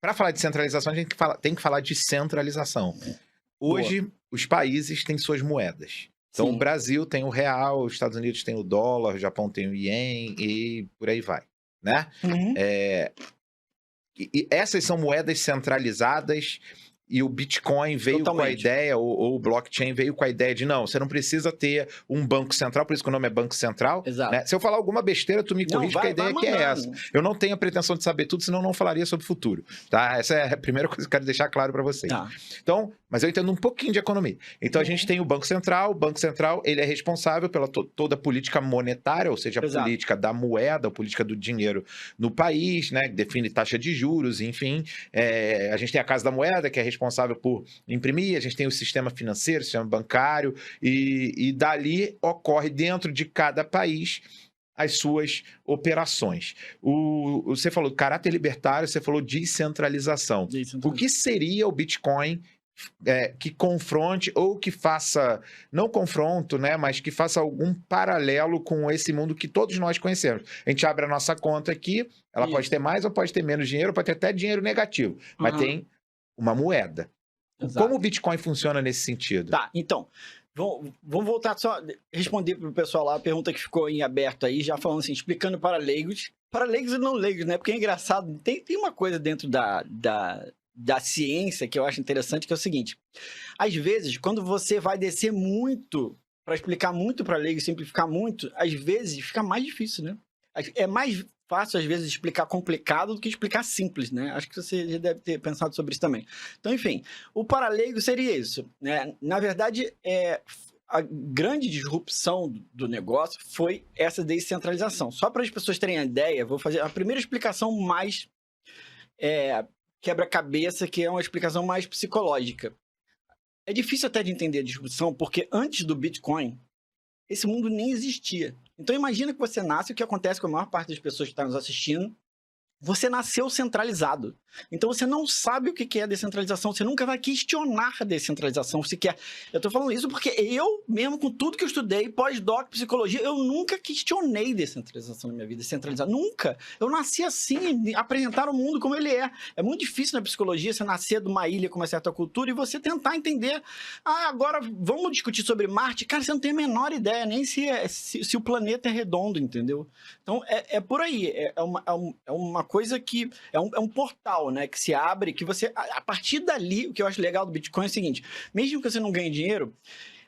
para falar de centralização, a gente tem que falar de centralização. Hoje, os países têm suas moedas. Então, Sim. o Brasil tem o real, os Estados Unidos tem o dólar, o Japão tem o ien e por aí vai, né? Uhum. E essas são moedas centralizadas e o Bitcoin veio com a Totalmente. ideia, ou o blockchain veio com a ideia de, não, você não precisa ter um banco central, por isso que o nome é Banco Central. Exato. Né? Se eu falar alguma besteira, tu me Não, corrige, que a ideia aqui é essa. Eu não tenho a pretensão de saber tudo, senão eu não falaria sobre o futuro. Tá? Essa é a primeira coisa que eu quero deixar claro para vocês. Tá. Então, mas eu entendo um pouquinho de economia. Então, a gente tem o Banco Central ele é responsável pela toda a política monetária, ou seja, a Exato. política da moeda, a política do dinheiro no país, né? Define taxa de juros, enfim. A gente tem a Casa da Moeda, que é responsável por imprimir, a gente tem o sistema financeiro, o sistema bancário, e dali ocorre dentro de cada país as suas operações. Você falou caráter libertário, você falou descentralização. O que seria o Bitcoin que confronte ou que faça, não confronto, né, mas que faça algum paralelo com esse mundo que todos nós conhecemos? A gente abre a nossa conta aqui, ela pode ter mais ou pode ter menos dinheiro, pode ter até dinheiro negativo, mas tem uma moeda. Exato. Como o Bitcoin funciona nesse sentido? Tá, então, vamos voltar só, responder para o pessoal lá a pergunta que ficou em aberto aí, já falando assim, explicando para leigos e não leigos, né? Porque é engraçado, tem uma coisa dentro da ciência que eu acho interessante, que é o seguinte, às vezes, quando você vai descer muito, para explicar muito para leigos, simplificar muito, às vezes fica mais difícil, né? É mais fácil, às vezes, explicar complicado do que explicar simples, né? Acho que você já deve ter pensado sobre isso também. Então, enfim, o paraleigo seria isso, né? Na verdade, a grande disrupção do negócio foi essa descentralização. Só para as pessoas terem a ideia, vou fazer a primeira explicação mais quebra-cabeça, que é uma explicação mais psicológica. É difícil até de entender a disrupção, porque antes do Bitcoin, esse mundo nem existia. Então, imagina que você nasce, o que acontece com a maior parte das pessoas que estão nos assistindo, você nasceu centralizado. Então, você não sabe o que é descentralização, você nunca vai questionar a descentralização sequer. Eu tô falando isso porque eu, mesmo com tudo que eu estudei, pós-doc, psicologia, eu nunca questionei descentralização na minha vida, descentralizado. Nunca. Eu nasci assim, apresentar o mundo como ele é. É muito difícil na psicologia você nascer de uma ilha com uma certa cultura e você tentar entender. Agora vamos discutir sobre Marte. Cara, você não tem a menor ideia nem se o planeta é redondo, entendeu? Então, é por aí. É uma coisa que... É um portal, né, que se abre, que você... A partir dali, o que eu acho legal do Bitcoin é o seguinte, mesmo que você não ganhe dinheiro,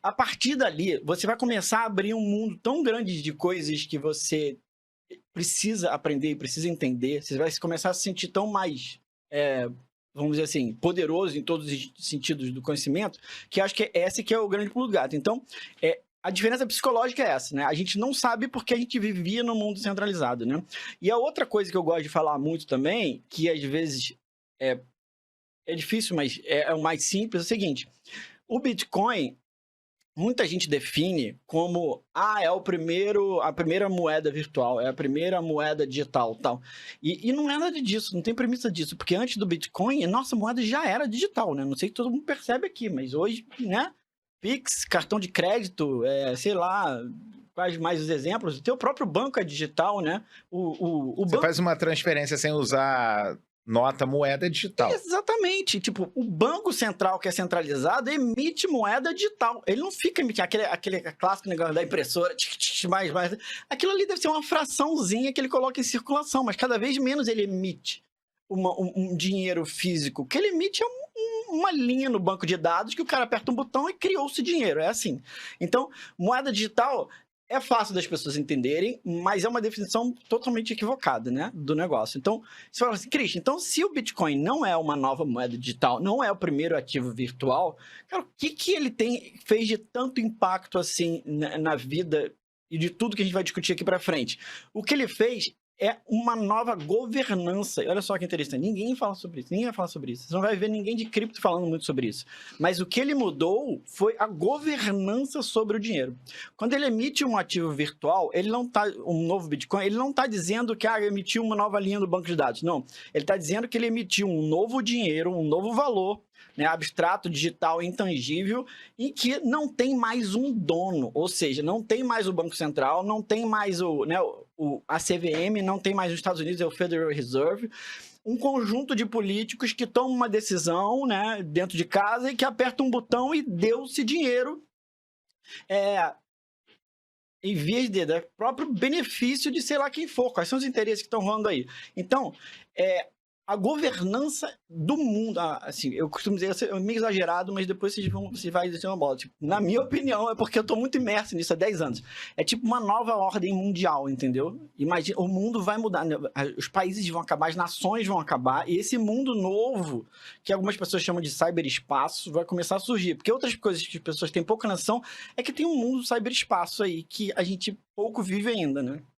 a partir dali, você vai começar a abrir um mundo tão grande de coisas que você precisa aprender, precisa entender, você vai começar a se sentir tão mais, vamos dizer assim, poderoso em todos os sentidos do conhecimento, que acho que esse que é o grande pulo do gato. Então, a diferença psicológica é essa, né? A gente não sabe porque a gente vivia no mundo centralizado, né? E a outra coisa que eu gosto de falar muito também, que às vezes é difícil, mas é o mais simples, é o seguinte. O Bitcoin, muita gente define como, é a primeira moeda virtual, é a primeira moeda digital, tal. E não é nada disso, não tem premissa disso, porque antes do Bitcoin, a nossa moeda já era digital, né? Não sei se todo mundo percebe aqui, mas hoje, né? Pix, cartão de crédito, sei lá, quais mais os exemplos? O teu próprio banco é digital, né? Você banco... faz uma transferência sem usar nota, moeda digital. Exatamente. Tipo, o Banco Central, que é centralizado, emite moeda digital. Ele não fica emitindo aquele clássico negócio da impressora, mais. Aquilo ali deve ser uma fraçãozinha que ele coloca em circulação, mas cada vez menos ele emite um dinheiro físico. O que ele emite é uma linha no banco de dados que o cara aperta um botão e criou-se dinheiro. É assim. Então, moeda digital é fácil das pessoas entenderem, mas é uma definição totalmente equivocada, né, do negócio. Então, você fala assim, Christian, então se o Bitcoin não é uma nova moeda digital, não é o primeiro ativo virtual, cara, o que ele fez de tanto impacto assim na vida e de tudo que a gente vai discutir aqui para frente? O que ele fez é uma nova governança. Olha só que interessante, ninguém fala sobre isso, ninguém vai falar sobre isso. Você não vai ver ninguém de cripto falando muito sobre isso. Mas o que ele mudou foi a governança sobre o dinheiro. Quando ele emite um ativo virtual, ele não tá, um novo Bitcoin, ele não está dizendo que emitiu uma nova linha do banco de dados. Não, ele está dizendo que ele emitiu um novo dinheiro, um novo valor, né, abstrato, digital, intangível, e que não tem mais um dono, ou seja, não tem mais o Banco Central, não tem mais a CVM, não tem mais os Estados Unidos, é o Federal Reserve, um conjunto de políticos que tomam uma decisão, né, dentro de casa e que apertam um botão e deu-se dinheiro em vez de dar próprio benefício de sei lá quem for. Quais são os interesses que estão rolando aí? Então, a governança do mundo, assim, eu costumo dizer, é meio exagerado, mas depois vocês vão descer uma bola. Tipo, na minha opinião, é porque eu tô muito imerso nisso há 10 anos. É tipo uma nova ordem mundial, entendeu? Imagina, o mundo vai mudar, né? Os países vão acabar, as nações vão acabar, e esse mundo novo, que algumas pessoas chamam de cyberespaço, vai começar a surgir. Porque outras coisas que as pessoas têm pouca noção é que tem um mundo cyberespaço aí, que a gente pouco vive ainda, né?